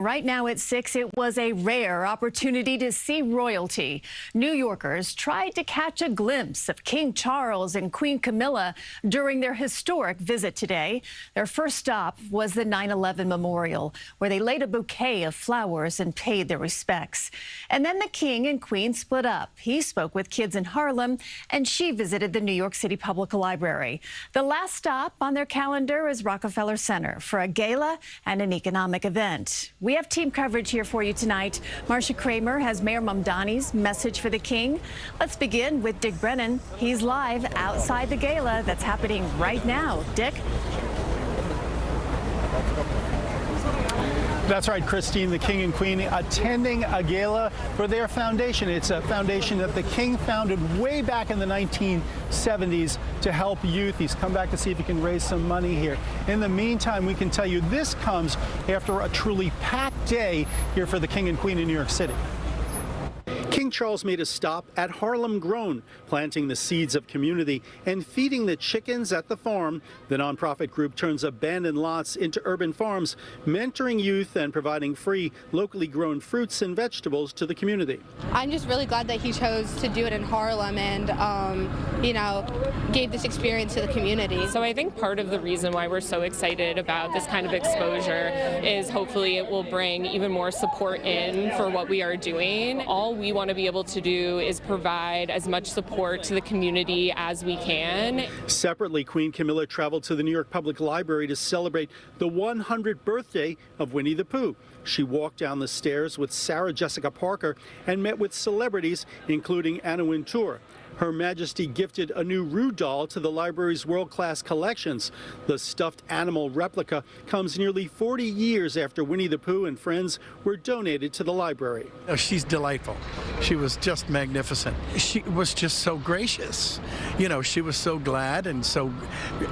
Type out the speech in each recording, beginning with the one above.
Right now at 6, it was a rare opportunity to see royalty. New Yorkers tried to catch a glimpse of King Charles and Queen Camilla during their historic visit today. Their first stop was the 9/11 memorial, where they laid a bouquet of flowers and paid their respects. And then the King and Queen split up. He spoke with kids in Harlem, and she visited the New York City Public Library. The last stop on their calendar is Rockefeller Center for a gala and an economic event. We have team coverage here for you tonight. Marcia Kramer has Mayor Mamdani's message for the King. Let's begin with Dick Brennan. He's live outside the gala that's happening right now. Dick? That's right, Christine. The King and Queen attending a gala for their foundation. It's a foundation that the King founded way back in the 1970s to help youth. He's come back to see if he can raise some money here. In the meantime, we can tell you this comes after a truly packed day here for the King and Queen in New York City. King Charles made a stop at Harlem Grown, planting the seeds of community and feeding the chickens at the farm. The nonprofit group turns abandoned lots into urban farms, mentoring youth and providing free, locally grown fruits and vegetables to the community. I'm just really glad that he chose to do it in Harlem and, gave this experience to the community. So I think part of the reason why we're so excited about this kind of exposure is hopefully it will bring even more support in for what we are doing. All we want to be able to do is provide as much support to the community as we can. Separately, Queen Camilla traveled to the New York Public Library to celebrate the 100th birthday of Winnie the Pooh. She walked down the stairs with Sarah Jessica Parker and met with celebrities, including Anna Wintour. Her Majesty gifted a new Roo doll to the library's world-class collections. The stuffed animal replica comes nearly 40 years after Winnie the Pooh and friends were donated to the library. Oh, she's delightful. She was just magnificent. She was just so gracious. She was so glad and so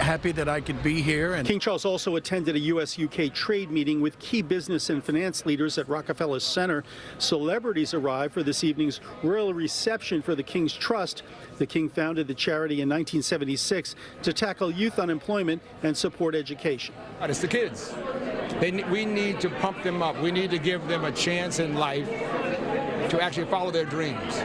happy that I could be here. And King Charles also attended a U.S.-UK trade meeting with key business and finance leaders at Rockefeller Center. Celebrities arrived for this evening's royal reception for the King's Trust. The King founded the charity in 1976 to tackle youth unemployment and support education. It's the kids. We need to pump them up. We need to give them a chance in life to actually follow their dreams.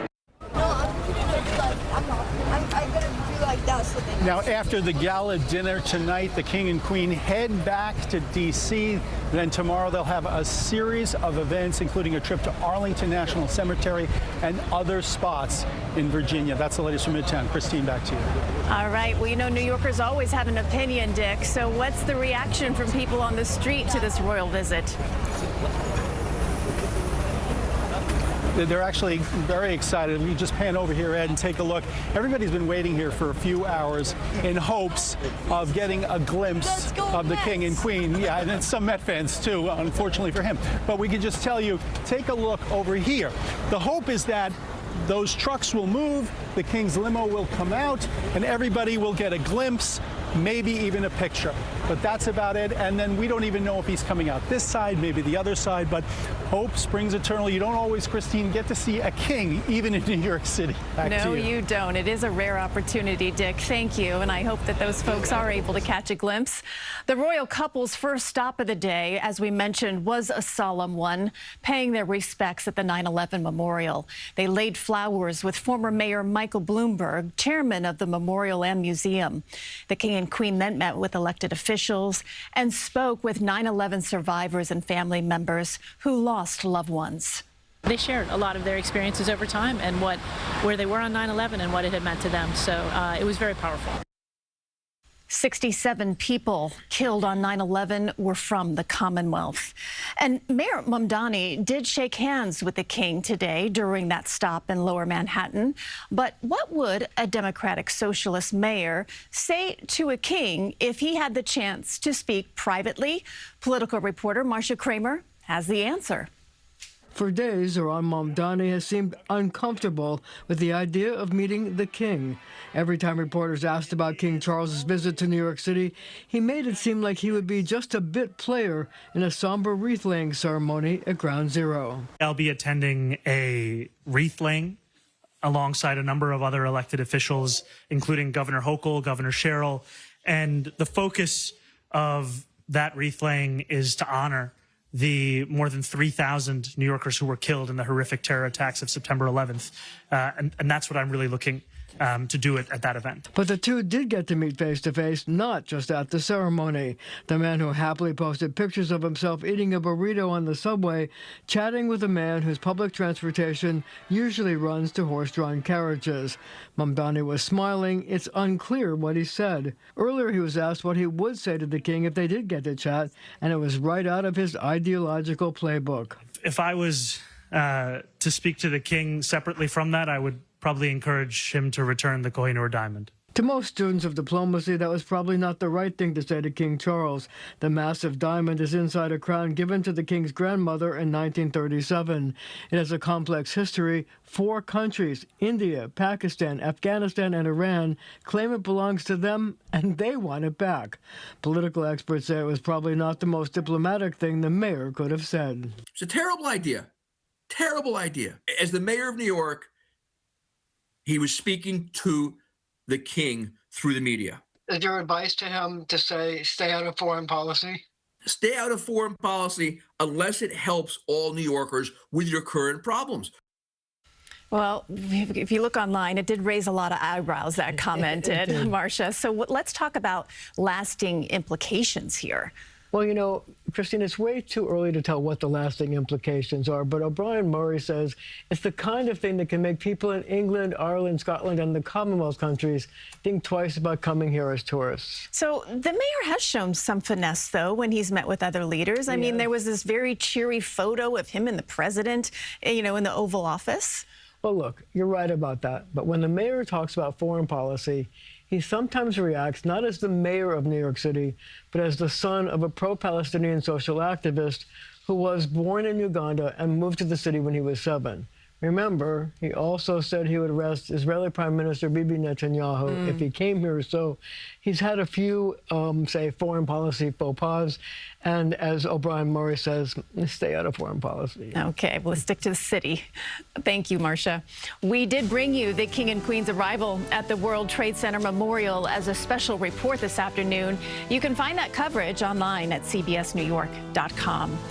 Now, after the gala dinner tonight, the King and Queen head back to D.C. Then tomorrow they'll have a series of events, including a trip to Arlington National Cemetery and other spots in Virginia. That's the latest from Midtown. Christine, back to you. All right. Well, New Yorkers always have an opinion, Dick. So what's the reaction from people on the street to this royal visit? They're actually very excited. We just pan over here, Ed, and take a look. Everybody's been waiting here for a few hours in hopes of getting a glimpse of the King and Queen. Yeah, and then some Met fans, too, unfortunately for him. But we can just tell you, take a look over here. The hope is that those trucks will move, the King's limo will come out, and everybody will get a glimpse, maybe even a picture. But that's about it. And then we don't even know if he's coming out this side, maybe the other side. But hope springs eternal. You don't always, Christine, get to see a king, even in New York City. Back to No, you. you don't. It is a rare opportunity, Dick. Thank you. And I hope that those folks are able to catch a glimpse. The royal couple's first stop of the day, as we mentioned, was a solemn one, paying their respects at the 9/11 memorial. They laid flowers with former Mayor Michael Bloomberg, chairman of the memorial and museum. The King and Queen then met with elected officials and spoke with 9/11 survivors and family members who lost loved ones. They shared a lot of their experiences over time and where they were on 9/11 and what it had meant to them. So it was very powerful. 67 people killed on 9/11 were from the Commonwealth. And Mayor Mamdani did shake hands with the King today during that stop in Lower Manhattan. But what would a Democratic Socialist mayor say to a king if he had the chance to speak privately? Political reporter Marcia Kramer has the answer. For days, Iran Mamdani has seemed uncomfortable with the idea of meeting the king. Every time reporters asked about King Charles's visit to New York City, he made it seem like he would be just a bit player in a somber wreath-laying ceremony at Ground Zero. I'll be attending a wreath-laying alongside a number of other elected officials, including Governor Hochul, Governor Sherrill, and the focus of that wreath-laying is to honor the more than 3,000 New Yorkers who were killed in the horrific terror attacks of September 11th. And that's what I'm really looking to do at that event. But the two did get to meet face-to-face, not just at the ceremony. The man who happily posted pictures of himself eating a burrito on the subway, chatting with a man whose public transportation usually runs to horse-drawn carriages. Mamdani was smiling. It's unclear what he said. Earlier, he was asked what he would say to the king if they did get to chat, and it was right out of his ideological playbook. If I was to speak to the king separately from that, I would probably encourage him to return the Kohinoor diamond. To most students of diplomacy, that was probably not the right thing to say to King Charles. The massive diamond is inside a crown given to the king's grandmother in 1937. It has a complex history. 4 countries, India, Pakistan, Afghanistan, and Iran, claim it belongs to them, and they want it back. Political experts say it was probably not the most diplomatic thing the mayor could have said. It's a terrible idea. Terrible idea. As the mayor of New York, he was speaking to the king through the media. Is your advice to him to say, stay out of foreign policy? Stay out of foreign policy unless it helps all New Yorkers with your current problems. Well, if you look online, it did raise a lot of eyebrows, that comment, Marcia. So let's talk about lasting implications here. Well, you know, Christine, it's way too early to tell what the lasting implications are, but O'Brien Murray says it's the kind of thing that can make people in England, Ireland, Scotland, and the Commonwealth countries think twice about coming here as tourists. So the mayor has shown some finesse, though, when he's met with other leaders. I mean, there was this very cheery photo of him and the president, you know, in the Oval Office. Well, look, you're right about that. But when the mayor talks about foreign policy, he sometimes reacts not as the mayor of New York City, but as the son of a pro-Palestinian social activist who was born in Uganda and moved to the city when he was 7. Remember, he also said he would arrest Israeli Prime Minister Bibi Netanyahu if he came here. So he's had a few, say, foreign policy faux pas. And as O'Brien Murray says, stay out of foreign policy. Okay, well, let's stick to the city. Thank you, Marcia. We did bring you the King and Queen's arrival at the World Trade Center Memorial as a special report this afternoon. You can find that coverage online at cbsnewyork.com.